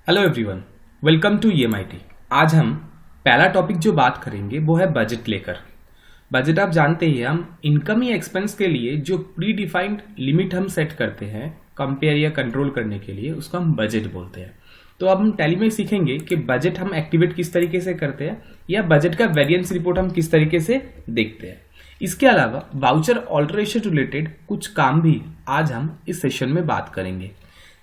Hello everyone, welcome to EMIT। आज हम पहला टॉपिक जो बात करेंगे वो है बजट लेकर। बजट आप जानते ही हैं, हम इनकम या एक्सपेंस के लिए जो प्री डिफाइंड लिमिट हम सेट करते हैं कंपेयर या कंट्रोल करने के लिए, उसको हम बजट बोलते हैं। तो अब हम टैली में सीखेंगे कि बजट हम एक्टिवेट किस तरीके से करते हैं या बजट का वेरिएंस रिपोर्ट हम किस तरीके से देखते हैं। इसके अलावा वाउचर ऑल्टरेशन रिलेटेड कुछ काम भी आज हम इस सेशन में बात करेंगे,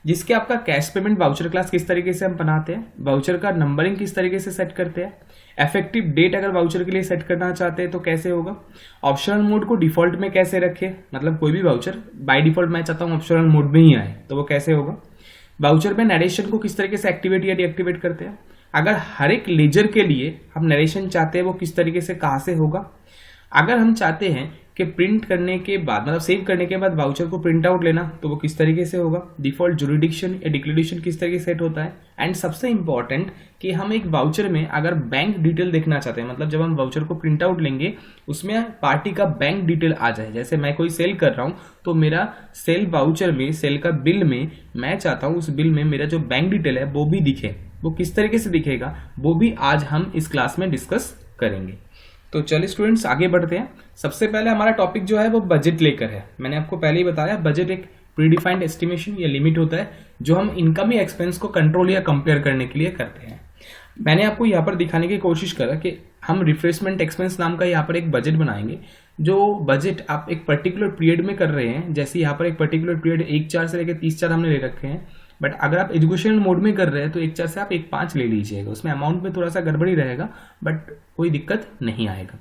जिसके आपका कैश पेमेंट वाउचर क्लास किस तरीके से हम बनाते हैं, वाउचर का नंबरिंग किस तरीके से सेट करते हैं, इफेक्टिव डेट अगर वाउचर के लिए सेट करना चाहते हैं तो कैसे होगा, ऑप्शनल मोड को डिफॉल्ट में कैसे रखें, मतलब कोई भी वाउचर बाय डिफॉल्ट मैं चाहता हूँ ऑप्शनल मोड में ही आए तो वो कैसे होगा, वाउचर में नरेशन को किस तरीके से एक्टिवेट या डीएक्टिवेट करते हैं, अगर हर एक लेजर के लिए हम नरेशन चाहते हैं वो किस तरीके से कहाँ से होगा, अगर हम चाहते हैं कि प्रिंट करने के बाद मतलब सेव करने के बाद वाउचर को प्रिंट आउट लेना तो वो किस तरीके से होगा, डिफॉल्ट जुरिडिक्शन या डिक्लेरेशन किस तरीके से सेट होता है, एंड सबसे इंपॉर्टेंट कि हम एक वाउचर में अगर बैंक डिटेल देखना चाहते हैं, मतलब जब हम वाउचर को प्रिंट आउट लेंगे उसमें पार्टी का बैंक डिटेल आ जाए। जैसे मैं कोई सेल कर रहा हूं तो मेरा सेल वाउचर में, सेल का बिल में मैं चाहता हूं उस बिल में मेरा जो बैंक डिटेल है वो भी दिखे। वो किस तरीके से दिखेगा वो भी आज हम इस क्लास में डिस्कस करेंगे। तो चलिए स्टूडेंट्स आगे बढ़ते हैं। सबसे पहले हमारा टॉपिक जो है वो बजट लेकर है। मैंने आपको पहले ही बताया बजट एक प्रीडिफाइंड एस्टिमेशन या लिमिट होता है जो हम इनकम या एक्सपेंस को कंट्रोल या कंपेयर करने के लिए करते हैं। मैंने आपको यहाँ पर दिखाने की कोशिश करा कि हम रिफ्रेशमेंट एक्सपेंस नाम का यहाँ पर एक बजट बनाएंगे। जो बजट आप एक पर्टिकुलर पीरियड में कर रहे हैं, जैसे यहाँ पर एक पर्टिकुलर पीरियड 1/4 से लेकर 30/4 हमने ले रखे हैं, बट अगर आप एजुकेशनल मोड में कर रहे हैं तो 1/4 से आप 1/5 ले लीजिएगा। उसमें अमाउंट में थोड़ा सा गड़बड़ी रहेगा बट कोई दिक्कत नहीं आएगा।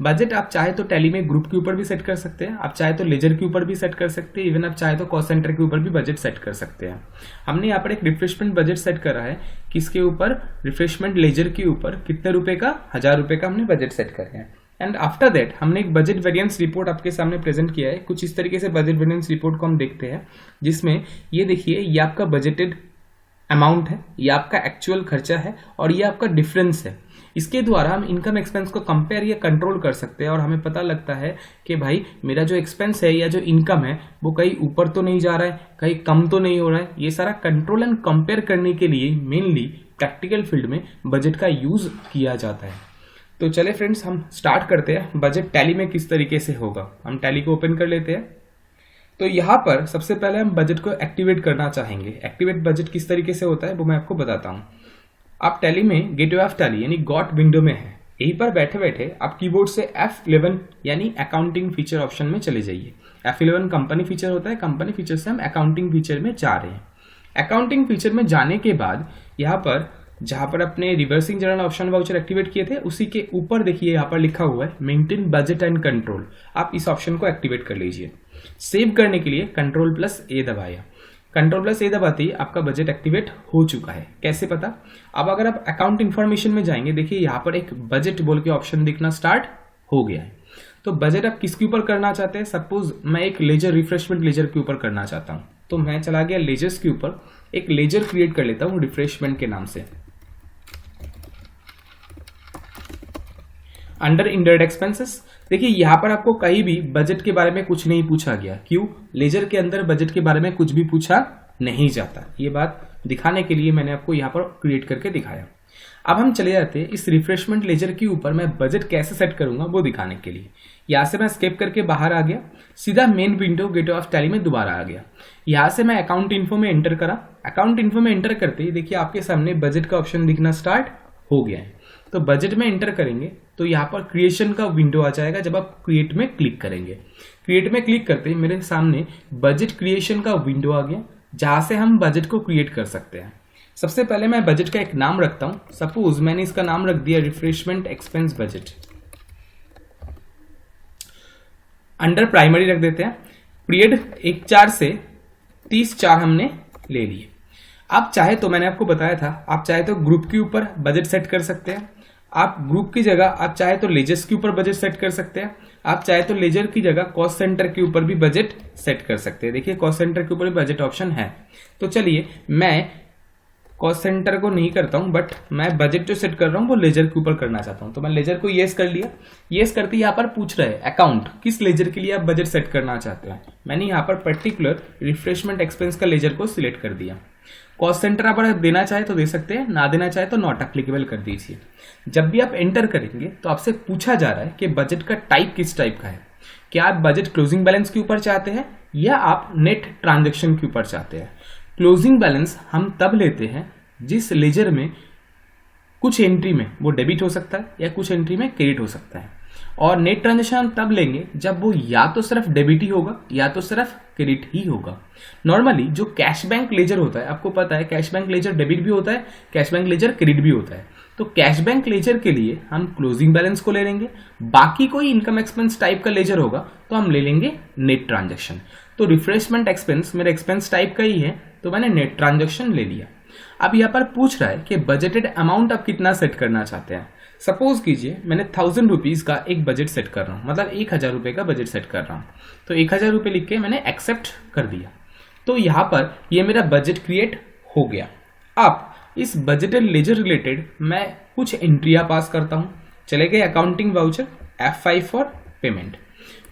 बजट आप चाहे तो टैली में ग्रुप के ऊपर भी सेट कर सकते हैं, आप चाहे तो लेजर के ऊपर भी सेट कर सकते हैं, इवन आप चाहे तो कॉस्ट सेंटर के ऊपर भी बजट सेट कर सकते हैं। हमने यहाँ पर एक रिफ्रेशमेंट बजट सेट करा है, किसके ऊपर, रिफ्रेशमेंट लेजर के ऊपर कितने रुपए का, 1000 रुपए का हमने बजट सेट कर है। एंड आफ्टर दैट हमने एक बजट वेरिएंस रिपोर्ट आपके सामने प्रेजेंट किया है। कुछ इस तरीके से बजट वेरिएंस रिपोर्ट को हम देखते हैं, जिसमें ये देखिए ये आपका बजटेड अमाउंट है, ये आपका एक्चुअल खर्चा है और ये आपका डिफरेंस है। इसके द्वारा हम इनकम एक्सपेंस को कंपेयर या कंट्रोल कर सकते हैं और हमें पता लगता है कि भाई मेरा जो एक्सपेंस है या जो इनकम है वो कहीं ऊपर तो नहीं जा रहा है, कहीं कम तो नहीं हो रहा है। ये सारा कंट्रोल एंड कंपेयर करने के लिए मेनली प्रैक्टिकल फील्ड में बजट का यूज किया जाता है। तो चले फ्रेंड्स हम स्टार्ट करते हैं बजट टैली में किस तरीके से होगा। हम टैली को ओपन कर लेते हैं। तो यहाँ पर सबसे पहले हम बजट को एक्टिवेट करना चाहेंगे। एक्टिवेट बजट किस तरीके से होता है वो मैं आपको बताता हूँ। आप टैली में गेटवे ऑफ टैली यानी गॉट विंडो में है, यहीं पर बैठे बैठे आप कीबोर्ड से F11 यानी अकाउंटिंग फीचर ऑप्शन में चले जाइए। F11 कंपनी फीचर होता है, कंपनी फीचर से हम अकाउंटिंग फीचर में जा रहे हैं। अकाउंटिंग फीचर में जाने के बाद यहाँ पर जहां पर अपने reversing journal option voucher activate किए थे उसी के ऊपर देखिए यहाँ पर लिखा हुआ है मेंटेन बजट एंड कंट्रोल। आप इस ऑप्शन को एक्टिवेट कर लीजिए। सेव करने के लिए Ctrl+A दबाया। Ctrl+A दबाते ही आपका बजट एक्टिवेट हो चुका है। कैसे पता? अब अगर आप अकाउंट इन्फॉर्मेशन में जाएंगे, देखिए यहाँ पर एक बजट बोल के ऑप्शन दिखना स्टार्ट हो गया है। तो बजट आप किसके ऊपर करना चाहते हैं? सपोज मैं एक लेजर रिफ्रेशमेंट लेजर के ऊपर करना चाहता हूँ, तो मैं चला गया लेजर्स के ऊपर, एक लेजर क्रिएट कर लेता हूँ रिफ्रेशमेंट के नाम से। अंडर इनडायरेक्ट एक्सपेंसेस देखिए यहाँ पर आपको कहीं भी बजट के बारे में कुछ नहीं पूछा गया। क्यों? लेजर के अंदर बजट के बारे में कुछ भी पूछा नहीं जाता। ये बात दिखाने के लिए मैंने आपको यहाँ पर क्रिएट करके दिखाया। अब हम चले जाते हैं इस रिफ्रेशमेंट लेजर के ऊपर मैं बजट कैसे सेट करूंगा वो दिखाने के लिए। यहाँ से मैं स्केप करके बाहर आ गया, सीधा main window gateway of tally में दोबारा आ गया। यहाँ से मैं अकाउंट इन्फो में एंटर करा। अकाउंट इन्फो में एंटर करते ही देखिए आपके सामने बजट का ऑप्शन दिखना स्टार्ट हो गया है। तो बजट में एंटर करेंगे तो यहाँ पर क्रिएशन का विंडो आ जाएगा। जब आप क्रिएट में क्लिक करेंगे, क्रिएट में क्लिक करते ही मेरे सामने बजट क्रिएशन का विंडो आ गया, जहां से हम बजट को क्रिएट कर सकते हैं। सबसे पहले मैं बजट का एक नाम रखता हूं। सपोज मैंने इसका नाम रख दिया refreshment expense budget. Under primary रख देते हैं। पीरियड 1/4 से 30/4 हमने ले लिए। आप चाहे तो मैंने आपको बताया था, आप चाहे तो ग्रुप के ऊपर बजट सेट कर सकते हैं। आप ग्रुप की जगह आप चाहे तो लेजर्स के ऊपर बजट सेट कर सकते हैं। आप चाहे तो लेजर की जगह कॉस्ट सेंटर के ऊपर भी बजट सेट कर सकते हैं। देखिए कॉस्ट सेंटर के ऊपर भी बजट ऑप्शन है। तो चलिए मैं कॉस्ट सेंटर को नहीं करता हूं, बट मैं बजट जो सेट कर रहा हूं वो लेजर के ऊपर करना चाहता हूं। तो मैं लेजर को येस कर लिया। येस करते यहाँ पर पूछ रहे हैं अकाउंट किस लेजर के लिए आप बजट सेट करना चाहते हैं। मैंने यहाँ पर पर्टिकुलर रिफ्रेशमेंट एक्सपेंस का लेजर को सिलेक्ट कर दिया। कॉस्ट सेंटर आप अगर देना चाहे तो दे सकते हैं, ना देना चाहे तो नॉट एप्लीकेबल कर दीजिए। जब भी आप एंटर करेंगे तो आपसे पूछा जा रहा है कि बजट का टाइप किस टाइप का है। क्या आप बजट क्लोजिंग बैलेंस के ऊपर चाहते हैं या आप नेट ट्रांजेक्शन के ऊपर चाहते हैं। क्लोजिंग बैलेंस हम तब लेते हैं जिस लेजर में कुछ एंट्री में वो डेबिट हो सकता है या कुछ एंट्री में क्रेडिट हो सकता है, और नेट ट्रांजेक्शन हम तब लेंगे जब वो या तो सिर्फ डेबिट ही होगा या तो सिर्फ क्रेडिट ही होगा। नॉर्मली जो कैश बैंक लेजर होता है, आपको पता है कैश बैंक लेजर डेबिट भी होता है, कैश बैंक लेजर क्रेडिट भी होता है। तो कैश बैंक लेजर के लिए हम क्लोजिंग बैलेंस को ले लेंगे, बाकी कोई इनकम एक्सपेंस टाइप का लेजर होगा तो हम ले लेंगे नेट ट्रांजेक्शन। तो रिफ्रेशमेंट एक्सपेंस मेरा एक्सपेंस टाइप का ही है तो मैंने नेट ट्रांजेक्शन ले लिया। अब यहाँ पर पूछ रहा है कि बजटेड अमाउंट आप कितना सेट करना चाहते हैं। सपोज कीजिए मैंने 1000 रुपीज का एक बजट सेट कर रहा हूँ, मतलब 1000 रुपये का बजट सेट कर रहा हूँ। तो 1000 रुपये लिख के मैंने एक्सेप्ट कर दिया। तो यहाँ पर ये मेरा बजट क्रिएट हो गया। अब इस बजटेड लेजर रिलेटेड मैं कुछ एंट्रियाँ पास करता हूँ। चले गए accounting voucher F5 for payment.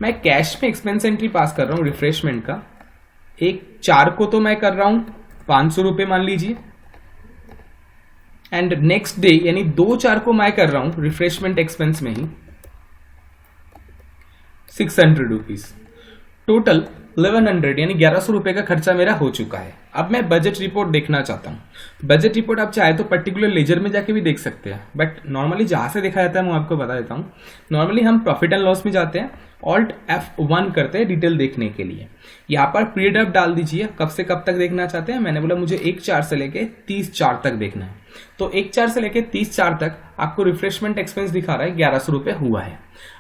मैं कैश में एक्सपेंस एंट्री पास कर रहा हूँ रिफ्रेशमेंट का। एक 4 को तो मैं कर रहा हूँ 500 रुपये मान लीजिए, एंड नेक्स्ट डे यानी 2/4 को मैं कर रहा हूं रिफ्रेशमेंट एक्सपेंस में ही 600 रुपीज। टोटल 1100 यानी 1100 रुपए का खर्चा मेरा हो चुका है। अब मैं बजट रिपोर्ट देखना चाहता हूं। बजट रिपोर्ट आप चाहे तो पर्टिकुलर लेजर में जाके भी देख सकते हैं, बट नॉर्मली जहां से देखा जाता है मैं आपको बता देता हूं। नॉर्मली हम प्रॉफिट एंड लॉस में जाते हैं, ऑल्ट F1 करते हैं डिटेल देखने के लिए। यहाँ पर पीरियड आप डाल दीजिए, कब से कब तक देखना चाहते हैं। मैंने बोला मुझे 1/4 से लेके 30/4 तक देखना है। तो 1/4 से लेके 30/4 तक आपको रिफ्रेशमेंट एक्सपेंस दिखा रहा है 1100 रुपये हुआ है।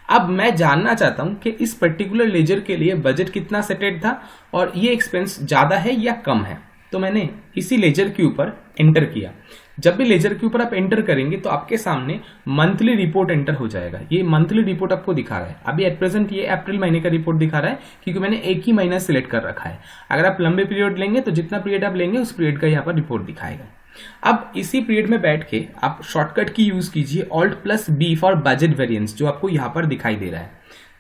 अब मैं जानना चाहता हूं कि इस पर्टिकुलर लेजर के लिए बजट कितना सेटेड था और ये एक्सपेंस ज्यादा है या कम है। तो मैंने इसी लेजर के ऊपर एंटर किया। जब भी लेजर के ऊपर आप एंटर करेंगे तो आपके सामने मंथली रिपोर्ट एंटर हो जाएगा। ये मंथली रिपोर्ट आपको दिखा रहा है। अभी एट प्रेजेंट ये अप्रैल महीने का रिपोर्ट दिखा रहा है क्योंकि मैंने एक ही महीना सिलेक्ट कर रखा है। अगर आप लंबे पीरियड लेंगे तो जितना पीरियड आप लेंगे उस पीरियड का यहाँ पर रिपोर्ट दिखाएगा। अब इसी पीरियड में बैठ के आप शॉर्टकट की यूज कीजिए Alt+B फॉर बजट वेरिएंस, जो आपको यहाँ पर दिखाई दे रहा है।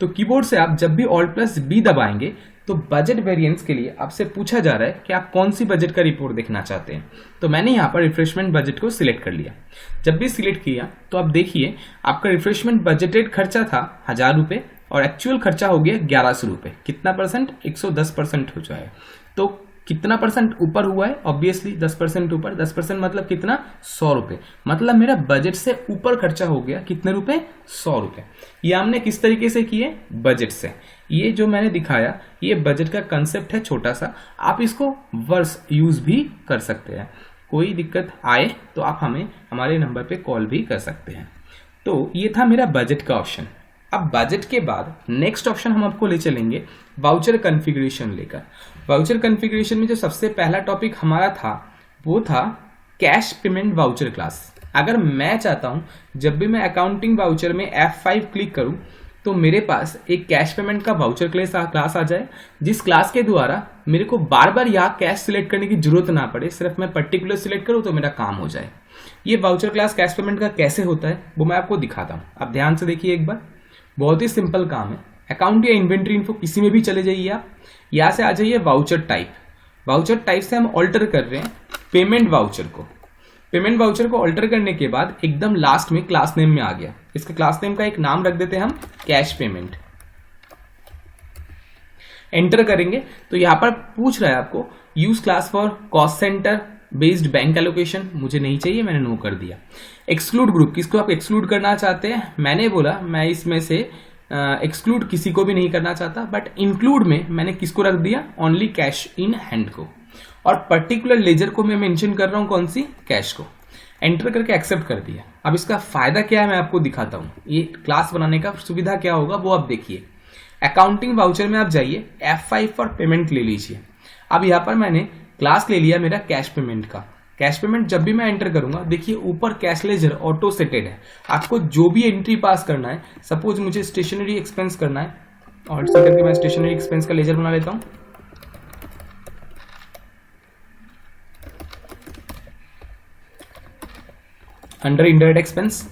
तो कीबोर्ड से आप जब भी Alt+B दबाएंगे तो बजट वेरिएंस के लिए आपसे पूछा जा रहा है कि आप कौन सी बजट का रिपोर्ट देखना चाहते हैं। तो मैंने यहाँ पर रिफ्रेशमेंट बजट को सिलेक्ट कर लिया। जब भी सिलेक्ट किया तो आप देखिए आपका रिफ्रेशमेंट बजटेड खर्चा था 1000 रुपये और एक्चुअल खर्चा हो गया 1100 रुपये। कितना परसेंट? 110% हो जाए। तो कितना परसेंट ऊपर हुआ है? ऑब्वियसली 10% ऊपर। 10% मतलब कितना? 100 रुपये। मतलब मेरा बजट से ऊपर खर्चा हो गया कितने रुपए? 100 रुपये। ये हमने किस तरीके से किए? बजट से। ये जो मैंने दिखाया ये बजट का कंसेप्ट है छोटा सा। आप इसको वर्स यूज भी कर सकते हैं। कोई दिक्कत आए तो आप हमें हमारे नंबर पे कॉल भी कर सकते हैं। तो ये था मेरा बजट का ऑप्शन। अब बजट के बाद नेक्स्ट ऑप्शन हम आपको ले चलेंगे वाउचर कॉन्फ़िगरेशन लेकर। वाउचर कॉन्फ़िगरेशन में जो सबसे पहला टॉपिक हमारा था वो था कैश पेमेंट वाउचर क्लास। अगर मैं चाहता हूं जब भी मैं अकाउंटिंग वाउचर में F5 क्लिक करूं तो मेरे पास एक कैश पेमेंट का वाउचर क्लास आ जाए, जिस क्लास के द्वारा मेरे को बार बार यहाँ कैश सिलेक्ट करने की जरूरत ना पड़े, सिर्फ मैं पर्टिकुलर सिलेक्ट करूँ तो मेरा काम हो जाए। ये वाउचर क्लास कैश पेमेंट का कैसे होता है वो मैं आपको दिखाता हूँ। आप ध्यान से देखिए एक बार। बहुत ही सिंपल काम है। अकाउंट या इन्वेंट्री इन्फो किसी में भी चले जाइए आप, यहाँ से आ जाइए वाउचर टाइप। वाउचर टाइप से हम ऑल्टर कर रहे हैं पेमेंट वाउचर को। पेमेंट वाउचर को ऑल्टर करने के बाद एकदम लास्ट में क्लास नेम में आ गया। इसके क्लास नेम का एक नाम रख देते हैं हम कैश पेमेंट। एंटर करेंगे तो यहां पर पूछ रहा है आपको use class for cost centre based bank allocation. मुझे नहीं चाहिए, मैंने नो कर दिया। एक्सक्लूड ग्रुप, किसको आप एक्सक्लूड करना चाहते हैं? मैंने बोला मैं इसमें से एक्सक्लूड किसी को भी नहीं करना चाहता, बट इंक्लूड में मैंने किसको रख दिया? ओनली कैश इन हैंड को। और पर्टिकुलर लेजर को मैं मेंशन कर रहा हूं कौन सी? कैश को। एंटर करके एक्सेप्ट कर दिया। अब इसका फायदा क्या है मैं आपको दिखाता हूं। ये क्लास बनाने का सुविधा क्या होगा वो आप देखिए। अकाउंटिंग वाउचर में आप जाइए, F5 फॉर पेमेंट ले लीजिए। अब यहां पर मैंने क्लास ले लिया मेरा कैश पेमेंट का। कैश पेमेंट जब भी मैं एंटर करूंगा देखिए ऊपर कैश लेजर ऑटो सेटेड है। आपको जो भी एंट्री पास करना है, सपोज मुझे स्टेशनरी एक्सपेंस करना है और इसी करके मैं स्टेशनरी एक्सपेंस का लेजर बना लेता हूं। अंडर इनडायरेक्ट एक्सपेंस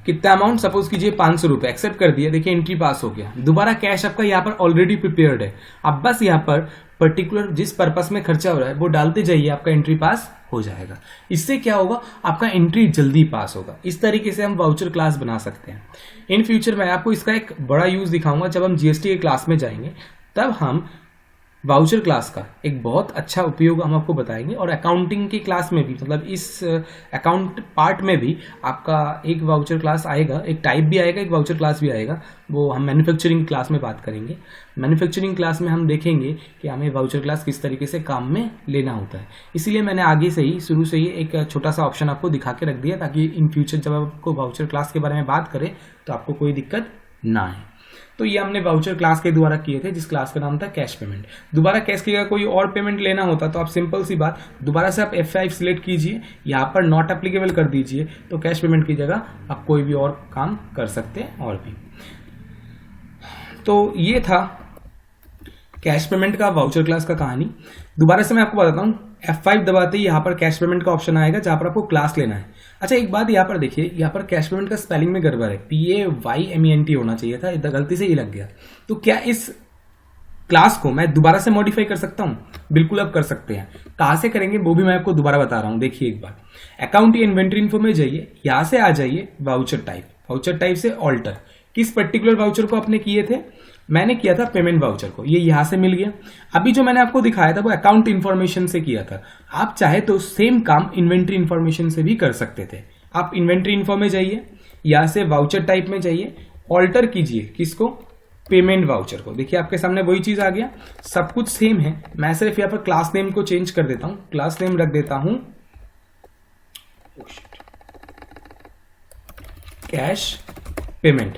कितना अमाउंट, सपोज कीजिए 500 रुपये, एक्सेप्ट कर दिया, देखिए एंट्री पास हो गया। दोबारा कैश आपका यहाँ पर ऑलरेडी प्रिपेयर्ड है, आप बस यहाँ पर पर्टिकुलर जिस पर्पस में खर्चा हो रहा है वो डालते जाइए, आपका एंट्री पास हो जाएगा। इससे क्या होगा, आपका एंट्री जल्दी पास होगा। इस तरीके से हम वाउचर क्लास बना सकते हैं। इन फ्यूचर मैं आपको इसका एक बड़ा यूज दिखाऊंगा, जब हम जीएसटी के क्लास में जाएंगे तब हम वाउचर क्लास का एक बहुत अच्छा उपयोग हम आपको बताएंगे। और अकाउंटिंग की क्लास में भी, मतलब इस अकाउंट पार्ट में भी आपका एक वाउचर क्लास आएगा, एक टाइप भी आएगा, एक वाउचर क्लास भी आएगा। वो हम मैन्युफैक्चरिंग क्लास में बात करेंगे। मैन्युफैक्चरिंग क्लास में हम देखेंगे कि हमें वाउचर क्लास किस तरीके से काम में लेना होता है। इसीलिए मैंने आगे से ही, शुरू से ही एक छोटा सा ऑप्शन आपको दिखा के रख दिया, ताकि इन फ्यूचर जब आपको वाउचर क्लास के बारे में बात करें तो आपको कोई दिक्कत ना आए। तो ये हमने वाउचर क्लास के द्वारा किए थे, जिस क्लास का नाम था कैश पेमेंट। दोबारा कैश की कोई और पेमेंट लेना होता तो आप सिंपल सी बात, दोबारा से आप F5 सिलेक्ट कीजिए, यहाँ पर नॉट एप्लीकेबल कर दीजिए, तो कैश पेमेंट की जगह आप कोई भी और काम कर सकते हैं। और भी तो ये था कैश पेमेंट का वाउचर क्लास का कहानी। दोबारा से मैं आपको बताता हूँ, F5 दबाते ही यहाँ पर कैश पेमेंट का ऑप्शन आएगा, जहां पर आपको क्लास लेना है। अच्छा, एक बात यहाँ पर देखिए, यहाँ पर कैश पेमेंट का स्पेलिंग में गड़बड़ है, PAYMENT होना चाहिए था, इधर गलती से ही लग गया। तो क्या इस क्लास को मैं दोबारा से मॉडिफाई कर सकता हूँ? बिल्कुल आप कर सकते हैं। कहां से करेंगे वो भी मैं आपको दोबारा बता रहा हूँ। देखिए एक बार, अकाउंट या इन्वेंट्री इन्फो में जाइए, यहां से आ जाइए वाउचर टाइप, वाउचर टाइप से ऑल्टर। किस पर्टिकुलर वाउचर को आपने किए थे? मैंने किया था पेमेंट वाउचर को, ये यहां से मिल गया। अभी जो मैंने आपको दिखाया था वो अकाउंट इन्फॉर्मेशन से किया था। आप चाहे तो सेम काम इन्वेंट्री इन्फॉर्मेशन से भी कर सकते थे। आप इन्वेंट्री इन्फो में जाइए, यहां से वाउचर टाइप में जाइए, ऑल्टर कीजिए किसको? पेमेंट वाउचर को। देखिए आपके सामने वही चीज आ गया, सब कुछ सेम है। मैं सिर्फ यहां पर क्लास नेम को चेंज कर देता हूं, क्लास नेम रख देता हूं कैश पेमेंट।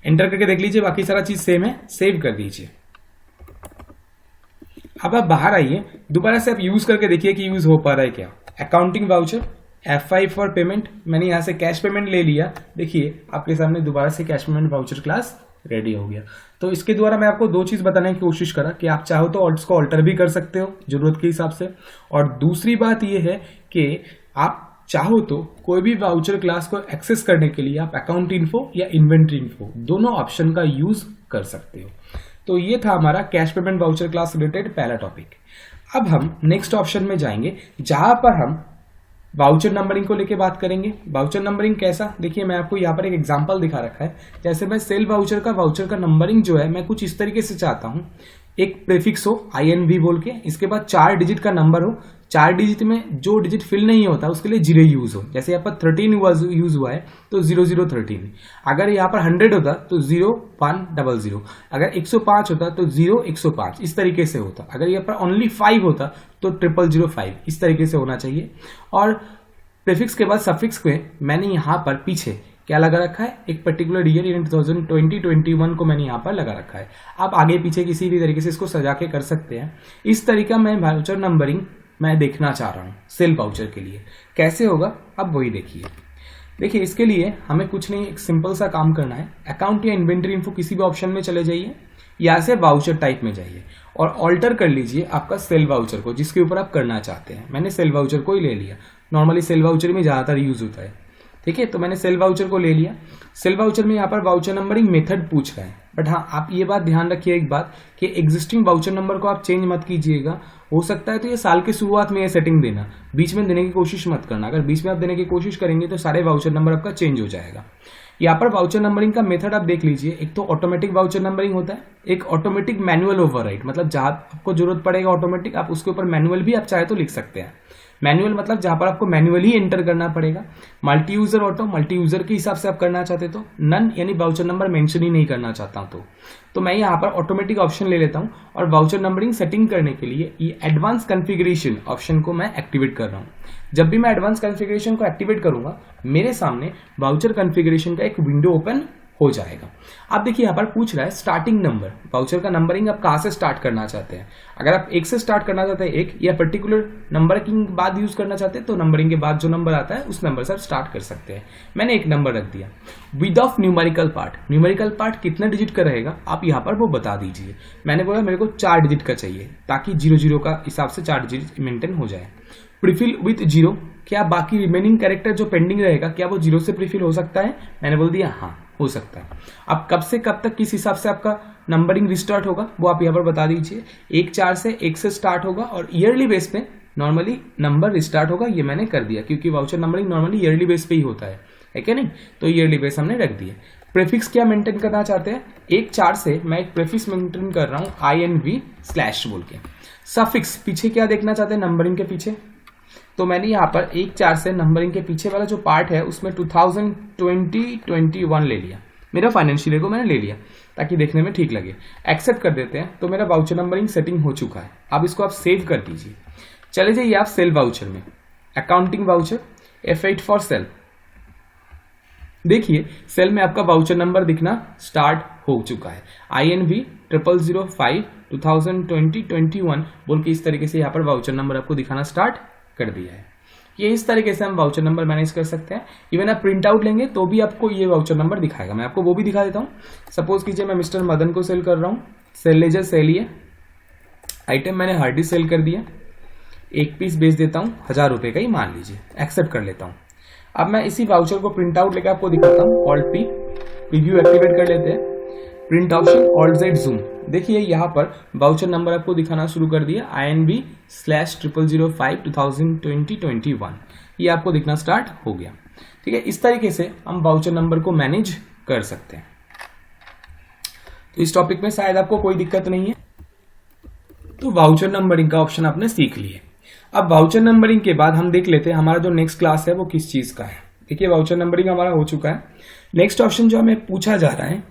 एंटर करके देख लीजिए, बाकी सारा चीज सेम है, सेव कर दीजिए। अब आप बाहर आइए, दोबारा से आप यूज करके देखिए कि यूज हो पा रहा है क्या। Accounting voucher, F5 for payment, मैंने यहां से कैश पेमेंट ले लिया। देखिए आपके सामने दोबारा से cash payment voucher class ready हो गया। तो इसके द्वारा मैं आपको दो चीज बताने की कोशिश करा कि आप चाहो तो इसको ऑल्टर भी कर सकते हो जरूरत के हिसाब से, और दूसरी बात यह है कि आप चाहो तो कोई भी वाउचर क्लास को एक्सेस करने के लिए आप अकाउंट इन्फो या इन्वेंट्री इन्फो दोनों ऑप्शन का यूज कर सकते हो। तो ये था हमारा cash payment voucher class related पहला टॉपिक। अब हम नेक्स्ट ऑप्शन में जाएंगे, जहां पर हम वाउचर नंबरिंग को लेके बात करेंगे। वाउचर नंबरिंग कैसा? देखिए मैं आपको यहाँ पर एक एग्जांपल दिखा रखा है। जैसे मैं सेल वाउचर का नंबरिंग जो है मैं कुछ इस तरीके से चाहता हूँ, एक प्रीफिक्स हो INV बोल के, इसके बाद 4 डिजिट का नंबर हो, 4 डिजिट में जो डिजिट फिल नहीं होता उसके लिए 0 यूज हो। जैसे यहाँ पर 13 यूज हुआ है तो 0013। अगर यहाँ पर 100 होता तो 0100, अगर 105 होता तो 0105, इस तरीके से होता। अगर यहाँ पर ओनली 5 होता तो 0005, इस तरीके से होना चाहिए। और प्रीफिक्स के बाद सफिक्स में मैंने यहाँ पर पीछे क्या लगा रखा है, एक पर्टिकुलर ईयर इन 2020-21 को मैंने यहाँ पर लगा रखा है। आप आगे पीछे किसी भी तरीके से इसको सजा के कर सकते हैं। इस तरीका मैं वाउचर नंबरिंग मैं देखना चाह रहा हूँ सेल वाउचर के लिए। कैसे होगा अब वही देखिए। देखिए इसके लिए हमें कुछ नहीं, एक सिंपल सा काम करना है। अकाउंट या इन्वेंट्री इन्फो किसी भी ऑप्शन में चले जाइए, यहाँ से वाउचर टाइप में जाइए और ऑल्टर कर लीजिए आपका सेल वाउचर को, जिसके ऊपर आप करना चाहते हैं। मैंने सेल वाउचर को ही ले लिया, नॉर्मली सेल वाउचर में ज्यादातर यूज होता है। ठीक है, तो मैंने सेल वाउचर को ले लिया। सेल वाउचर में यहाँ पर वाउचर नंबरिंग मेथड पूछ रहा है, बट हाँ आप ये बात ध्यान रखिए एक बात कि एग्जिस्टिंग वाउचर नंबर को आप चेंज मत कीजिएगा। हो सकता है तो ये साल के शुरुआत में ये सेटिंग देना, बीच में देने की कोशिश मत करना। अगर बीच में आप देने की कोशिश करेंगे तो सारे वाउचर नंबर आपका चेंज हो जाएगा। यहाँ पर वाउचर नंबरिंग का मेथड आप देख लीजिए, एक तो ऑटोमेटिक वाउचर नंबरिंग होता है, एक ऑटोमेटिक मैनुअल ओवरराइट, मतलब जहां आपको जरूरत पड़ेगा ऑटोमेटिक, आप उसके ऊपर मैनुअल भी आप चाहे तो लिख सकते हैं। मैनुअल मतलब जहां पर आपको मैनुअली एंटर करना पड़ेगा। Multi user auto, multi user के हिसाब से आप करना चाहते तो नन, यानी वाउचर नंबर मेंशन ही नहीं करना चाहता तो मैं यहाँ पर ऑटोमेटिक ऑप्शन ले लेता हूँ और वाउचर नंबरिंग सेटिंग करने के लिए ये एडवांस कॉन्फ़िगरेशन ऑप्शन को मैं एक्टिवेट कर रहा हूँ। जब भी मैं एडवांस कॉन्फ़िगरेशन को एक्टिवेट करूंगा मेरे सामने वाउचर कॉन्फ़िगरेशन का एक विंडो ओपन हो जाएगा। आप देखिए यहाँ पर पूछ रहा है स्टार्टिंग नंबर, वाउचर का नंबरिंग आप कहाँ से स्टार्ट करना चाहते हैं। अगर आप 1 से स्टार्ट करना चाहते हैं, 1 या पर्टिकुलर नंबर के बाद यूज करना चाहते हैं तो नंबरिंग के बाद जो नंबर आता है उस नंबर से आप स्टार्ट कर सकते हैं। मैंने 1 नंबर रख दिया। With of numerical part, numerical part कितना डिजिट का रहेगा आप यहाँ पर वो बता दीजिए। मैंने बोला मेरे को 4 डिजिट का चाहिए ताकि 00 का हिसाब से 4 डिजिट मेंटेन हो जाए। प्रीफिल विथ 0, क्या बाकी रिमेनिंग कैरेक्टर जो पेंडिंग रहेगा क्या वो 0 से प्रीफिल हो सकता है? मैंने बोल दिया हाँ हो सकता है। अब कब से कब तक किस हिसाब से आपका नंबरिंग रिस्टार्ट होगा वो आप यहाँ पर बता दीजिए। 1-4 से 1 से स्टार्ट होगा और ईयरली बेस पे नॉर्मली नंबर रिस्टार्ट होगा, ये मैंने कर दिया क्योंकि voucher numbering normally yearly base पे ही होता है क्या नहीं? तो ईयरली बेस हमने रख दिया। प्रीफिक्स क्या मेंटेन करना चाहते हैं? 1-4 से मैं एक प्रीफिक्स मेंटेन कर रहा हूँ INV/ बोल के। सफिक्स पीछे क्या देखना चाहते हैं नंबरिंग के पीछे? तो मैंने यहाँ पर 1-4 से नंबरिंग के पीछे वाला जो पार्ट है उसमें 2020-21 ले लिया, मेरा फाइनेंशियल ईयर को मैंने ले लिया ताकि देखने में ठीक लगे। एक्सेप्ट कर देते हैं तो मेरा वाउचर नंबरिंग सेटिंग हो चुका है। अब इसको आप सेव कर दीजिए। चले जाइए आप सेल वाउचर में, accounting voucher F8 for sale. देखिए सेल में आपका वाउचर नंबर दिखना स्टार्ट हो चुका है। INV/005 2020-21 बोल के इस तरीके से यहाँ पर वाउचर नंबर आपको दिखाना स्टार्ट कर दिया है। ये इस तरीके से हम वाउचर नंबर मैनेज कर सकते हैं। इवन आप प्रिंट आउट लेंगे तो भी आपको ये वाउचर नंबर दिखाएगा। मैं आपको वो भी दिखा देता हूँ। सपोज कीजिए मैं मिस्टर मदन को सेल कर रहा हूँ, सेल लेजर सेल ये आइटम मैंने हार्डी सेल कर दिया, एक पीस बेच देता हूँ 1000 रुपये का ही मान लीजिए, एक्सेप्ट कर लेता हूँ। अब मैं इसी वाउचर को प्रिंट आउट लेकर आपको दिखाता हूँ। Alt+P प्रीव्यू एक्टिवेट कर लेते हैं, प्रिंट ऑप्शन Alt+Z जूम। देखिए यहाँ पर वाउचर नंबर आपको दिखाना शुरू कर दिया INV/005 2020-21, ये आपको दिखना स्टार्ट हो गया। ठीक है, इस तरीके से हम वाउचर नंबर को मैनेज कर सकते हैं। तो इस टॉपिक में शायद आपको कोई दिक्कत नहीं है। तो वाउचर नंबरिंग का ऑप्शन आपने सीख लिए। अब वाउचर नंबरिंग के बाद हम देख लेते हैं हमारा जो नेक्स्ट क्लास है वो किस चीज का है। देखिए वाउचर नंबरिंग हमारा हो चुका है। नेक्स्ट ऑप्शन जो हमें पूछा जा रहा है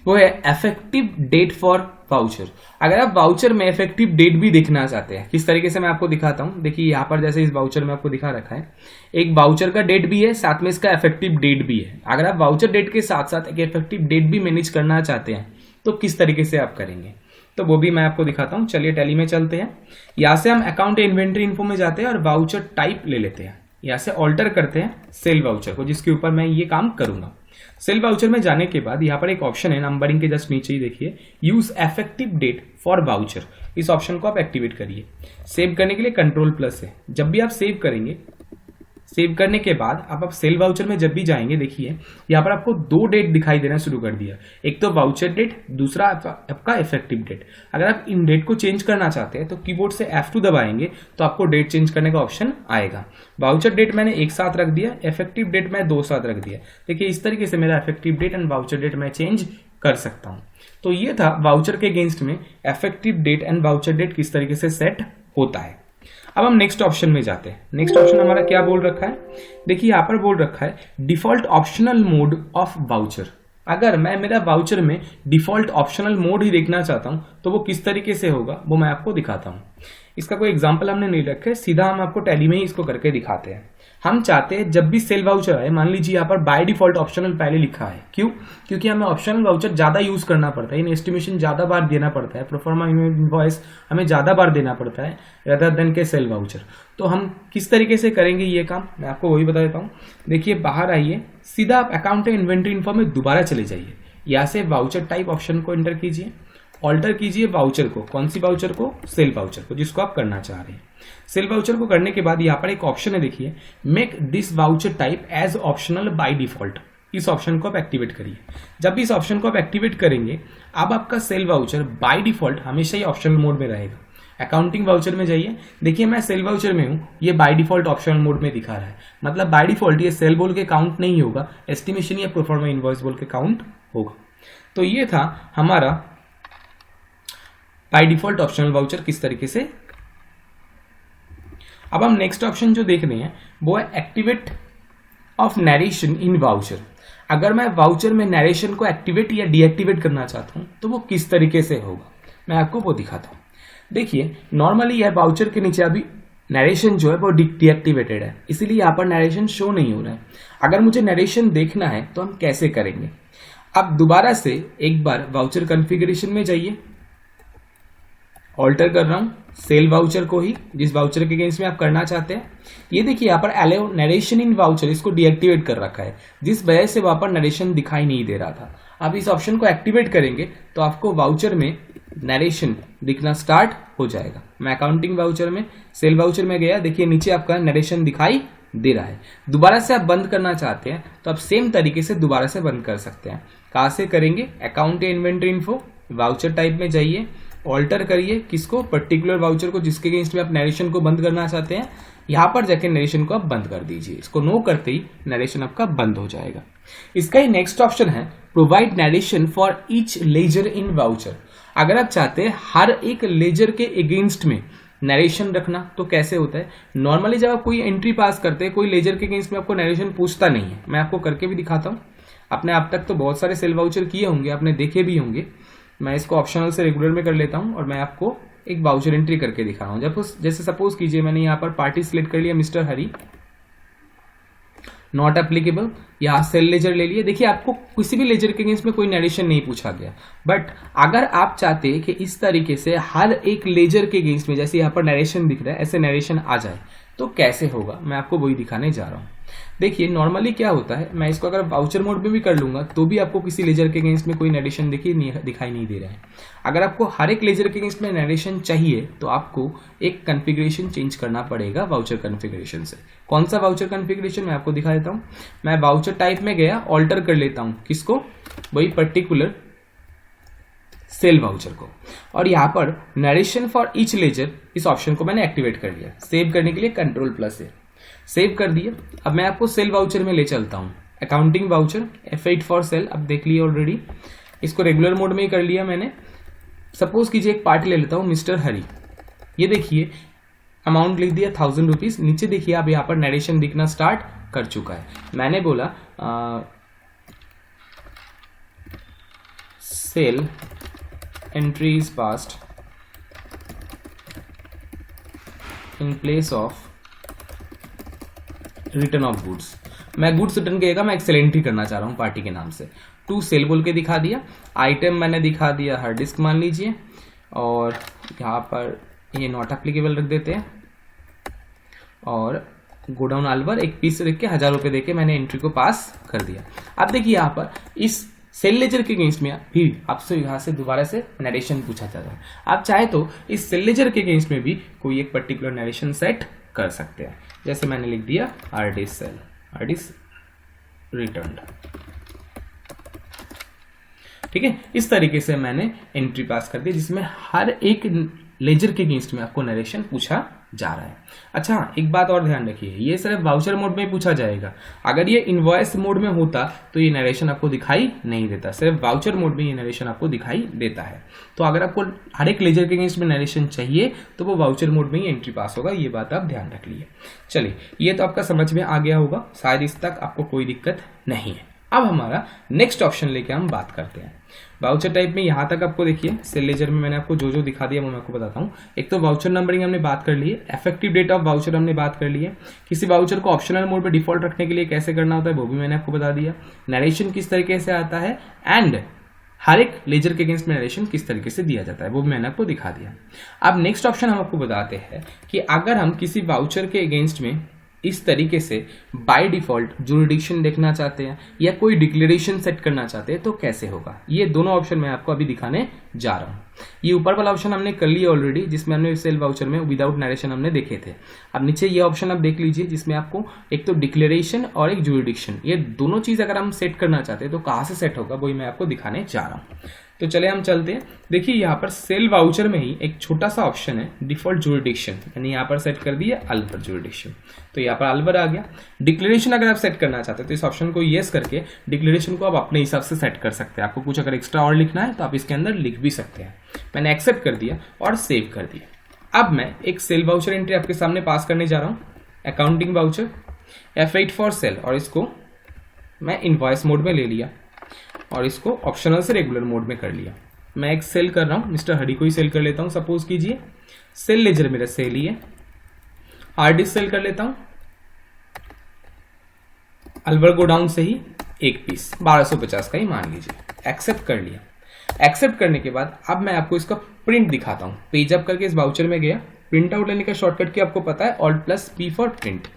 वो है इफेक्टिव डेट फॉर वाउचर। अगर आप वाउचर में इफेक्टिव डेट भी देखना चाहते हैं, किस तरीके से मैं आपको दिखाता हूं। देखिए यहाँ पर जैसे इस वाउचर में आपको दिखा रखा है, एक वाउचर का डेट भी है, साथ में इसका इफेक्टिव डेट भी है। अगर आप वाउचर डेट के साथ साथ एक इफेक्टिव डेट भी मैनेज करना चाहते हैं तो किस तरीके से आप करेंगे, तो वो भी मैं आपको दिखाता हूं। चलिए टैली में चलते हैं। यहाँ से हम अकाउंट इन्वेंट्री इन्फो में जाते हैं और वाउचर टाइप ले लेते हैं। यहाँ से ऑल्टर करते हैं सेल वाउचर को, जिसके ऊपर मैं ये काम करूंगा। सेल वाउचर में जाने के बाद यहाँ पर एक ऑप्शन है नंबरिंग के जस्ट नीचे ही, देखिए use effective date for voucher. इस ऑप्शन को आप एक्टिवेट करिए। सेव करने के लिए Ctrl+ है। जब भी आप सेव करेंगे, सेव करने के बाद आप सेल वाउचर में जब भी जाएंगे, देखिए यहाँ पर आपको 2 डेट दिखाई देना शुरू कर दिया। एक तो वाउचर डेट, दूसरा आपका इफेक्टिव डेट। अगर आप इन डेट को चेंज करना चाहते हैं तो कीबोर्ड से F2 दबाएंगे तो आपको डेट चेंज करने का ऑप्शन आएगा। वाउचर डेट मैंने एक साथ रख दिया, इफेक्टिव डेट मैं 2 साथ रख दिया। देखिए इस तरीके से मेरा effective date and voucher date मैं चेंज कर सकता हूँ। तो ये था वाउचर के अगेंस्ट में effective date and voucher date किस तरीके से सेट होता है। अब हम नेक्स्ट ऑप्शन में जाते हैं। नेक्स्ट ऑप्शन हमारा क्या बोल रखा है, देखिए यहाँ पर बोल रखा है default optional mode of voucher. अगर मैं मेरा वाउचर में डिफॉल्ट ऑप्शनल मोड ही देखना चाहता हूं तो वो किस तरीके से होगा वो मैं आपको दिखाता हूं। इसका कोई एग्जांपल हमने नहीं रखा है, सीधा हम आपको टैली में ही इसको करके दिखाते हैं। हम चाहते हैं जब भी सेल वाउचर आए, मान लीजिए यहाँ पर बाय डिफॉल्ट ऑप्शनल पहले लिखा है, क्यों? क्योंकि हमें ऑप्शनल वाउचर ज्यादा यूज करना पड़ता है, इन एस्टिमेशन ज्यादा बार देना पड़ता है, प्रोफार्मा इनवॉइस हमें ज्यादा बार देना पड़ता है रेदर देन के सेल वाउचर। तो हम किस तरीके से करेंगे ये काम, मैं आपको वही बता देता हूँ। देखिए बाहर आइए, सीधा आप अकाउंट इन्वेंट्री इन्फो में दोबारा चले जाइए। यहाँ से वाउचर टाइप ऑप्शन को एंटर कीजिए, ऑल्टर कीजिए वाउचर को। कौन सी वाउचर को? सेल वाउचर को, जिसको आप करना चाह रहे हैं। सेल वाउचर को करने के बाद यहाँ पर एक ऑप्शन है, देखिए make this voucher type as optional by default. इस ऑप्शन को आप एक्टिवेट करिए। जब इस ऑप्शन को आप एक्टिवेट करेंगे, अब आपका सेल वाउचर बाय डिफॉल्ट हमेशा ही ऑप्शनल मोड में रहेगा। अकाउंटिंग वाउचर में जाइए, देखिए मैं सेल वाउचर में हूं, ये बाय डिफॉल्ट ऑप्शनल मोड में दिखा रहा है। मतलब बाय डिफॉल्ट ये सेल बोल के काउंट नहीं होगा, एस्टिमेशन या प्रोफार्मा इनवॉइस बोल के काउंट होगा। तो ये था हमारा बाय डिफॉल्ट ऑप्शनल वाउचर किस तरीके से। अब हम नेक्स्ट ऑप्शन जो देख रहे हैं वो है activate of narration in voucher. अगर मैं वाउचर में नरेशन को एक्टिवेट या डीएक्टिवेट करना चाहता हूं तो वो किस तरीके से होगा, मैं आपको वो दिखाता हूं। देखिए नॉर्मली यह वाउचर के नीचे अभी नरेशन जो है वो डीएक्टिवेटेड है, इसीलिए यहाँ पर नरेशन शो नहीं हो रहा है। अगर मुझे नरेशन देखना है तो हम कैसे करेंगे, अब दोबारा से एक बार वाउचर कॉन्फ़िगरेशन में जाइए, ऑल्टर कर रहा हूं सेल वाउचर को ही, जिस वाउचर के अगेंस्ट में आप करना चाहते हैं। ये देखिए यहाँ पर अलाउ नरेशन इन वाउचर, इसको डीएक्टिवेट कर रखा है, जिस वजह से वहां पर नरेशन दिखाई नहीं दे रहा था। अब इस ऑप्शन को एक्टिवेट करेंगे तो आपको वाउचर में नरेशन दिखना स्टार्ट हो जाएगा। मैं अकाउंटिंग वाउचर में सेल वाउचर में गया, देखिए नीचे आपका नरेशन दिखाई दे रहा है। दोबारा से आप बंद करना चाहते हैं तो आप सेम तरीके से दोबारा से बंद कर सकते हैं। कहाँ से करेंगे? अकाउंट या इन्वेंट्री इन्फो, वाउचर टाइप में जाइए, ऑल्टर करिए किसको? पर्टिकुलर वाउचर को जिसके अगेंस्ट में आप नरेशन को बंद करना चाहते हैं। यहां पर जाके नरेशन को आप बंद कर दीजिए। इसको नो करते ही नरेशन आपका बंद हो जाएगा। इसका ही नेक्स्ट ऑप्शन है provide narration for each ledger in voucher. अगर आप चाहते हैं हर एक लेजर के अगेंस्ट में नरेशन रखना तो कैसे होता है? नॉर्मली जब आप कोई एंट्री पास करते हैं कोई लेजर के अगेंस्ट में आपको नरेशन पूछता नहीं है। मैं आपको करके भी दिखाता हूं। आपने अब तक तो बहुत सारे सेल वाउचर किए होंगे, आपने देखे भी होंगे। मैं इसको ऑप्शनल से रेगुलर में कर लेता हूं और मैं आपको एक वाउचर एंट्री करके दिखा रहा हूं। जब जैसे सपोज कीजिए मैंने यहां पर पार्टी सिलेक्ट कर लिया मिस्टर हरी, नॉट एप्लीकेबल, यहां सेल लेजर ले लिए। देखिए आपको किसी भी लेजर के अगेंस्ट में कोई नरेशन नहीं पूछा गया। बट अगर आप चाहते हैं कि इस तरीके से हर एक लेजर के अगेंस्ट में जैसे यहां पर नरेशन दिख रहा है ऐसे नरेशन आ जाए तो कैसे होगा, मैं आपको वही दिखाने जा रहा हूं। देखिए नॉर्मली क्या होता है, मैं इसको अगर वाउचर मोड में भी कर लूंगा तो भी आपको किसी लेजर के अगेंस्ट में कोई नरेशन दिखाई नहीं दे रहा है। अगर आपको हर एक लेजर के अगेंस्ट में नरेशन चाहिए तो आपको एक कॉन्फ़िगरेशन चेंज करना पड़ेगा वाउचर कॉन्फ़िगरेशन से। कौन सा वाउचर कॉन्फ़िगरेशन मैं आपको दिखा देता हूं। मैं वाउचर टाइप में गया, ऑल्टर कर लेता हूं किसको? वही पर्टिकुलर सेल वाउचर को, और यहां पर नरेशन फॉर ईच लेजर इस ऑप्शन को मैंने एक्टिवेट कर लिया। सेव करने के लिए Ctrl+A सेव कर दिए। अब मैं आपको सेल वाउचर में ले चलता हूं। Accounting voucher F8 for sale, अब देख लिए ऑलरेडी। इसको रेगुलर मोड में ही कर लिया मैंने। सपोज कीजिए एक पार्टी ले लेता हूं मिस्टर हरी। ये देखिए अमाउंट लिख दिया 1000 रुपीज। नीचे देखिए अब यहां पर नरेशन दिखना स्टार्ट कर चुका है। मैंने बोला sale entries passed in place of return of goods. मैं गुड्स रिटर्न कहेगा, मैं एक्सेल एंट्री करना चाह रहा हूं पार्टी के नाम से। टू सेल बोल के दिखा दिया। आइटम मैंने दिखा दिया हार्ड डिस्क मान लीजिए, और यहाँ पर ये नॉट एप्लीकेबल रख देते हैं, और गोडाउन अलवर एक पीस रख के 1000 रुपए देके मैंने एंट्री को पास कर दिया। अब देखिए यहाँ पर इस सेल लेजर के अगेंस्ट में भी आपसे यहाँ से दोबारा से नरेशन पूछा जाता है। आप चाहे तो इस सेल लेजर के अगेंस्ट में भी कोई एक पर्टिकुलर नरेशन सेट कर सकते हैं। जैसे मैंने लिख दिया आरडी सेल, आरडी रिटर्न। ठीक है, इस तरीके से मैंने एंट्री पास कर दी जिसमें हर एक लेजर के अगेंस्ट में आपको नरेशन पूछा जा रहा है। अच्छा, एक बात और ध्यान रखिए, ये सिर्फ वाउचर मोड में पूछा जाएगा। अगर ये इनवॉइस मोड में होता तो ये नरेशन आपको दिखाई नहीं देता। सिर्फ वाउचर मोड में ये नरेशन आपको दिखाई देता है। तो अगर आपको हर एक लेजर के अगेंस्ट में नरेशन चाहिए तो वो वाउचर मोड में ही एंट्री पास होगा। ये बात आप ध्यान रख लीजिए। चलिए, ये तो आपका समझ में आ गया होगा, शायद इस तक आपको कोई दिक्कत नहीं है। अब हमारा नेक्स्ट ऑप्शन लेके हम बात करते हैं। वाउचर टाइप में यहां तक आपको देखिए सेल लेजर में मैंने आपको जो जो दिखा दिया वो मैं आपको बताता हूं। एक तो वाउचर नंबरिंग हमने बात कर ली है, इफेक्टिव डेट ऑफ वाउचर हमने बात कर ली है, किसी वाउचर को ऑप्शनल मोड पे डिफॉल्ट रखने के लिए कैसे करना होता है वो भी मैंने आपको बता दिया, नरेशन किस तरीके से आता है, एंड हर एक लेजर के अगेंस्ट में नरेशन किस तरीके से दिया जाता है वो भी मैंने आपको दिखा दिया। अब नेक्स्ट ऑप्शन हम आपको बताते हैं कि अगर हम किसी वाउचर के अगेंस्ट में इस तरीके से बाय डिफॉल्ट जुरिडिक्शन देखना चाहते हैं या कोई डिक्लेरेशन सेट करना चाहते हैं तो कैसे होगा। ये दोनों ऑप्शन मैं आपको अभी दिखाने जा रहा हूं। ये ऊपर वाला ऑप्शन हमने कर लिया ऑलरेडी, जिसमें हमने सेल वाउचर में विदाउट नरेशन हमने देखे थे। अब नीचे ये ऑप्शन आप देख लीजिए जिसमें आपको एक तो डिक्लेरेशन और एक जुरिडिक्शन, ये दोनों चीज अगर हम सेट करना चाहते हैं तो कहां से सेट होगा वही मैं आपको दिखाने जा रहा हूं। तो चले हम चलते हैं। देखिए यहाँ पर सेल वाउचर में ही एक छोटा सा ऑप्शन है डिफॉल्ट जुरिडिक्शन, यानी यहाँ पर सेट कर दिया अलवर जुरिडिक्शन, तो यहाँ पर अलवर आ गया। डिक्लेरेशन अगर आप सेट करना चाहते हैं तो इस ऑप्शन को येस करके डिक्लेरेशन को आप अपने हिसाब से सेट कर सकते हैं। आपको कुछ अगर एक्स्ट्रा और लिखना है तो आप इसके अंदर लिख भी सकते हैं। मैंने एक्सेप्ट कर दिया और सेव कर दिया। अब मैं एक सेल वाउचर एंट्री आपके सामने पास करने जा रहा हूँ, accounting voucher F8 for sale, और इसको मैं इनवॉइस मोड में ले लिया और इसको ऑप्शनल से रेगुलर मोड में कर लिया। मैं एक सेल कर रहा हूं, मिस्टर हरी को ही सेल कर लेता हूं। सपोज कीजिए सेल लेजर मेरा सेल ही है, हार्ड डिस्क सेल कर लेता हूं, अलवर गोडाउन से ही एक पीस 1250 का ही मान लीजिए। एक्सेप्ट कर लिया। एक्सेप्ट करने के बाद अब मैं आपको इसका प्रिंट दिखाता हूं। पेज अप करके इस वाउचर में गया, प्रिंट आउट लेने का शॉर्टकट की आपको पता है, Alt+P फॉर प्रिंट।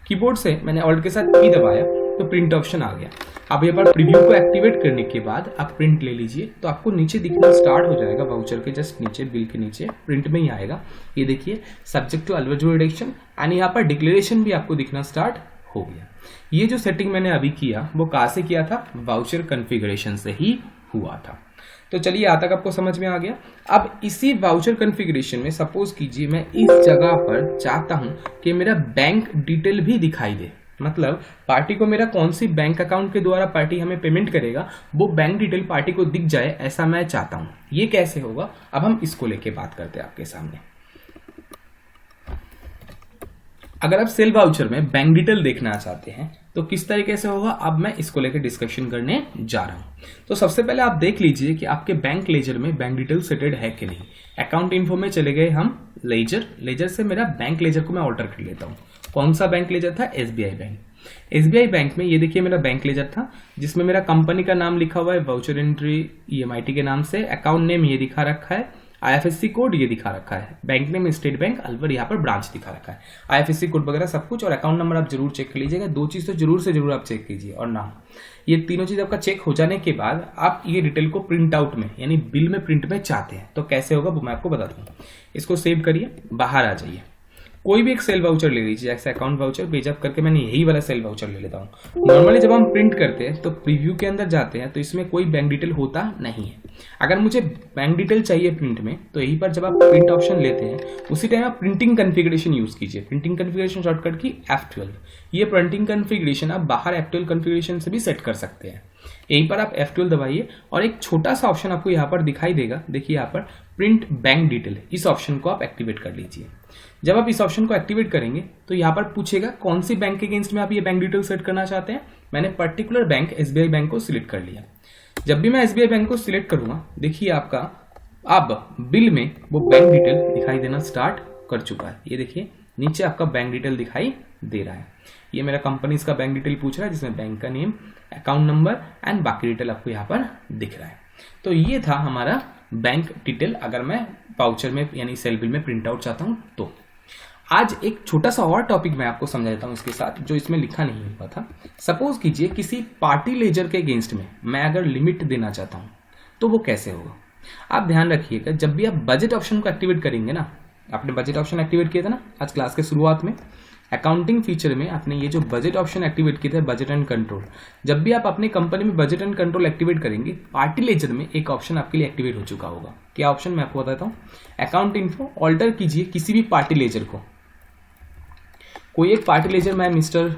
कीबोर्ड से मैंने ऑल्ट के साथ P दबाया तो प्रिंट ऑप्शन आ गया। अब यहाँ पर प्रीव्यू को एक्टिवेट करने के बाद आप प्रिंट ले लीजिए, तो आपको नीचे दिखना स्टार्ट हो जाएगा, वाउचर के जस्ट नीचे, बिल के नीचे प्रिंट में ही आएगा। ये देखिए सब्जेक्ट टू अलवेजुअल रिडक्शन एंड यहाँ पर डिक्लेरेशन भी आपको दिखना स्टार्ट हो गया। ये जो सेटिंग मैंने अभी किया वो कहाँ से किया था, वाउचर कॉन्फ़िगरेशन से ही हुआ था। तो चलिए यहाँ तक आपको समझ में आ गया। अब इसी वाउचर कॉन्फ़िगरेशन में सपोज कीजिए मैं इस जगह पर चाहता हूं कि मेरा बैंक डिटेल भी दिखाई दे, मतलब पार्टी को मेरा कौन सी बैंक अकाउंट के द्वारा पार्टी हमें पेमेंट करेगा वो बैंक डिटेल पार्टी को दिख जाए, ऐसा मैं चाहता हूं। ये कैसे होगा, अब हम इसको लेके बात करते हैं आपके सामने। अगर आप सेल वाउचर में बैंक डिटेल देखना चाहते हैं तो किस तरीके से होगा, अब मैं इसको लेकर डिस्कशन करने जा रहा हूं। तो सबसे पहले आप देख लीजिए कि आपके बैंक लेजर में बैंक डिटेल सेटेड है कि नहीं। अकाउंट इन्फो में चले गए हम, लेजर से मेरा बैंक लेजर को मैं ऑल्टर कर लेता हूं। कौन सा बैंक लेजर था, एसबीआई बैंक। एसबीआई बैंक में ये देखिए मेरा बैंक लेजर था जिसमें मेरा कंपनी का नाम लिखा हुआ है वाउचर एंट्री ईएमआईटी के नाम से, अकाउंट नेम ये दिखा रखा है, आईएफएससी कोड ये दिखा रखा है, bank name state bank Alwar, यहाँ पर ब्रांच दिखा रखा है, आईएफएससी कोड वगैरह सब कुछ, और अकाउंट नंबर आप जरूर चेक कर लीजिएगा। दो चीज तो जरूर से जरूर आप चेक कीजिए, और नाम। ये तीनों चीज आपका चेक हो जाने के बाद आप ये डिटेल को प्रिंट आउट में यानी बिल में प्रिंट में चाहते हैं तो कैसे होगा वो मैं आपको बताता हूँ। इसको सेव करिए, बाहर आ जाइए, कोई भी एक सेल वाउचर ले लीजिए, जैसे अकाउंट वाउचर पेज अप करके मैंने यही वाला सेल वाउचर ले लेता हूँ। नॉर्मली जब हम प्रिंट करते हैं तो प्रीव्यू के अंदर जाते हैं तो इसमें कोई बैंक डिटेल होता नहीं है। अगर मुझे बैंक डिटेल चाहिए प्रिंट में तो यहीं पर जब आप प्रिंट ऑप्शन लेते हैं उसी टाइम आप प्रिंटिंग कॉन्फ़िगरेशन यूज कीजिए, प्रिंटिंग कॉन्फ़िगरेशन शॉर्टकट की F12। ये प्रिंटिंग कॉन्फ़िगरेशन आप बाहर F12 कॉन्फ़िगरेशन से भी सेट कर सकते हैं। यहीं पर आप F12 दबाइए और एक छोटा सा ऑप्शन आपको यहाँ पर दिखाई देगा, देखिए यहाँ पर प्रिंट बैंक डिटेल, इस ऑप्शन को आप एक्टिवेट कर लीजिए। जब आप इस ऑप्शन को एक्टिवेट करेंगे तो यहाँ पर पूछेगा कौन सी बैंक के अगेंस्ट में आप ये बैंक डिटेल सेट करना चाहते हैं। मैंने पर्टिकुलर बैंक एसबीआई बैंक को सिलेक्ट कर लिया। जब भी मैं एसबीआई बैंक को सिलेक्ट करूंगा देखिए आपका अब बिल में वो बैंक डिटेल दिखाई देना स्टार्ट कर चुका है। ये देखिए नीचे आपका बैंक डिटेल दिखाई दे रहा है। ये मेरा कंपनीज का बैंक डिटेल पूछ रहा है जिसमें बैंक का नेम, अकाउंट नंबर एंड बाकी डिटेल आपको यहाँ पर दिख रहा है। तो ये था हमारा बैंक डिटेल अगर मैं वाउचर में यानी सेल बिल में प्रिंट आउट चाहता हूं तो। आज एक छोटा सा और टॉपिक मैं आपको समझा देता हूं इसके साथ जो इसमें लिखा नहीं हुआ था। सपोज कीजिए किसी पार्टी लेजर के अगेंस्ट में मैं अगर लिमिट देना चाहता हूं तो वो कैसे होगा। आप ध्यान रखिएगा जब भी आप बजट ऑप्शन को एक्टिवेट करेंगे ना, आपने बजट ऑप्शन एक्टिवेट किया था ना आज क्लास के शुरुआत में, अकाउंटिंग फीचर में आपने ये जो बजट ऑप्शन एक्टिवेट किए थे बजट एंड कंट्रोल, जब भी आप अपने कंपनी में बजट एंड कंट्रोल एक्टिवेट करेंगे पार्टी लेजर में एक ऑप्शन आपके लिए एक्टिवेट हो चुका होगा। क्या ऑप्शन मैं आपको बताता हूँ। अकाउंट इन्फो ऑल्टर कीजिए किसी भी पार्टी लेजर को, कोई एक पार्टी लेजर मैं मिस्टर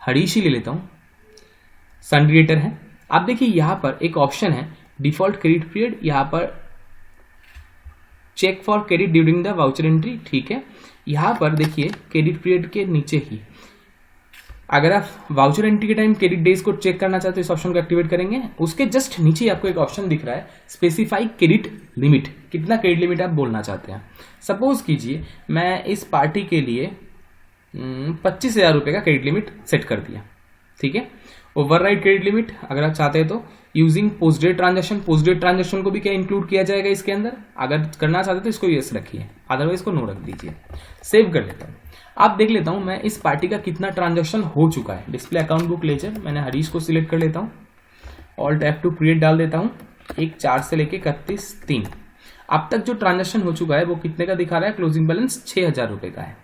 हरीश ही ले लेता हूँ, सन क्रिएटर है। आप देखिए यहाँ पर एक ऑप्शन है डिफॉल्ट क्रेडिट पीरियड, यहाँ पर check for credit during the voucher entry, ठीक है। यहाँ पर देखिए क्रेडिट पीरियड के नीचे ही अगर आप वाउचर एंट्री के टाइम क्रेडिट डेज को चेक करना चाहते हो इस ऑप्शन को एक्टिवेट करेंगे। उसके जस्ट नीचे आपको एक ऑप्शन दिख रहा है स्पेसिफाई क्रेडिट लिमिट, कितना क्रेडिट लिमिट आप बोलना चाहते हैं। सपोज कीजिए मैं इस पार्टी के लिए 25,000 रुपये का क्रेडिट लिमिट सेट कर दिया, ठीक है। ओवरराइड क्रेडिट लिमिट अगर आप चाहते हैं तो using post date transaction, post date transaction को भी क्या इंक्लूड किया जाएगा इसके अंदर, अगर करना चाहते तो इसको यस रखिए, अदरवाइज इसको नो रख दीजिए। सेव कर लेता हूँ। आप देख लेता हूँ मैं इस पार्टी का कितना ट्रांजेक्शन हो चुका है। डिस्प्ले अकाउंट बुक लेजर मैंने हरीश को सिलेक्ट कर लेता हूँ, ऑल्ट F2 पीरियड डाल देता हूँ, 1/4 से लेके 31/3 अब तक जो ट्रांजेक्शन हो चुका है वो कितने का दिखा रहा है, क्लोजिंग बैलेंस 6,000 रुपये का है।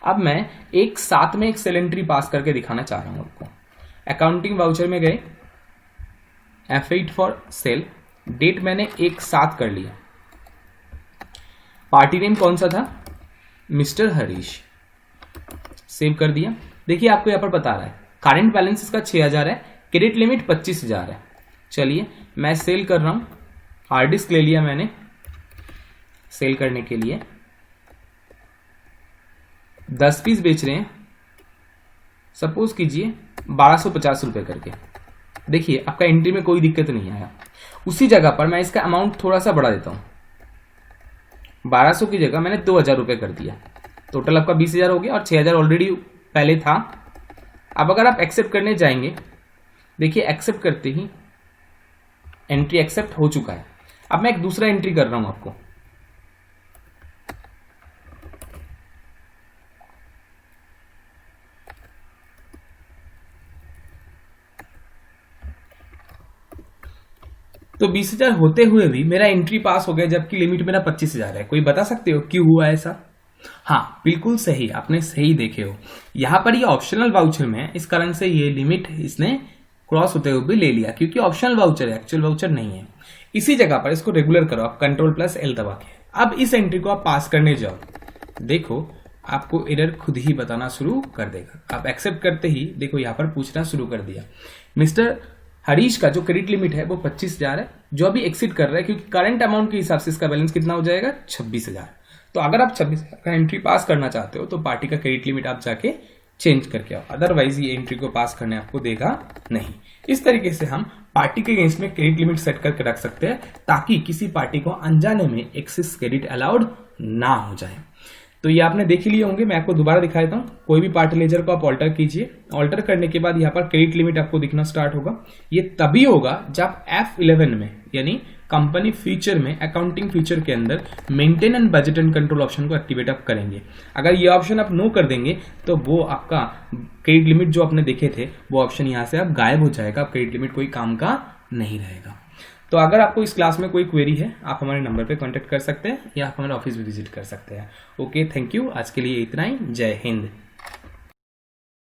अब मैं एक साथ में एक सेल एंट्री पास करके दिखाना चाह रहा हूँ आपको। अकाउंटिंग वाउचर में गए, F8 फॉर सेल, डेट मैंने एक साथ कर लिया, पार्टी नेम कौन सा था, मिस्टर हरीश, सेव कर दिया। देखिए आपको यहां पर बता रहा है करंट बैलेंस इसका 6,000 है, क्रेडिट लिमिट 25,000 है। चलिए मैं सेल कर रहा हूं, हार्ड डिस्क ले लिया मैंने सेल करने के लिए, 10 पीस बेच रहे हैं, सपोज कीजिए 1250 रुपए करके। देखिए आपका एंट्री में कोई दिक्कत नहीं आया। उसी जगह पर मैं इसका अमाउंट थोड़ा सा बढ़ा देता हूं, 1200 की जगह मैंने 2,000 रुपये कर दिया, टोटल आपका 20,000 हो गया और 6,000 ऑलरेडी पहले था। अब अगर आप एक्सेप्ट करने जाएंगे, देखिए एक्सेप्ट करते ही एंट्री एक्सेप्ट हो चुका है। अब मैं एक दूसरा एंट्री कर रहा हूं आपको, तो 20,000 होते हुए भी मेरा एंट्री पास हो गया, जबकि लिमिट मेरा 25,000 है। कोई बता सकते हो क्यों हुआ ऐसा? हाँ, बिल्कुल सही, आपने सही देखे हो। यहाँ पर ये ऑप्शनल वाउचर में है, इस कारण से ये लिमिट इसने क्रॉस होते हुए भी ले लिया, क्योंकि ऑप्शनल वाउचर है, एक्चुअल वाउचर नहीं है। इसी जगह पर इसको रेगुलर करो आप Ctrl+L दबा के। अब इस एंट्री को आप पास करने जाओ, देखो आपको एरर खुद ही बताना शुरू कर देगा। आप एक्सेप्ट करते ही देखो यहाँ पर पूछना शुरू कर दिया। मिस्टर हरीश का जो क्रेडिट लिमिट है वो 25,000 है, जो अभी एक्सिट कर रहा है, क्योंकि करंट अमाउंट के हिसाब से इसका बैलेंस कितना हो जाएगा? 26,000। तो अगर आप 26,000 का एंट्री पास करना चाहते हो तो पार्टी का क्रेडिट लिमिट आप जाके चेंज करके आओ, अदरवाइज ये एंट्री को पास करने आपको देगा नहीं। इस तरीके से हम पार्टी के अगेंस्ट में क्रेडिट लिमिट सेट करके रख सकते हैं, ताकि किसी पार्टी को अनजाने में एक्सेस क्रेडिट अलाउड ना हो जाए। तो ये आपने देख ही लिए होंगे, मैं आपको दोबारा दिखा देता हूँ। कोई भी पार्टी लेजर को आप ऑल्टर कीजिए, ऑल्टर करने के बाद यहाँ पर क्रेडिट लिमिट आपको दिखना स्टार्ट होगा। ये तभी होगा जब F11 में, यानी कंपनी फीचर में, अकाउंटिंग फीचर के अंदर maintain and budget and control option को एक्टिवेट आप करेंगे। अगर ये ऑप्शन आप नो कर देंगे तो वो आपका क्रेडिट लिमिट जो आपने देखे थे वो ऑप्शन यहाँ से आप गायब हो जाएगा, क्रेडिट लिमिट कोई काम का नहीं रहेगा। तो अगर आपको इस क्लास में कोई क्वेरी है, आप हमारे नंबर पे कांटेक्ट कर सकते हैं या आप हमारे ऑफिस भी विजिट कर सकते हैं। Okay, thank you. आज के लिए इतना ही। जय हिंद।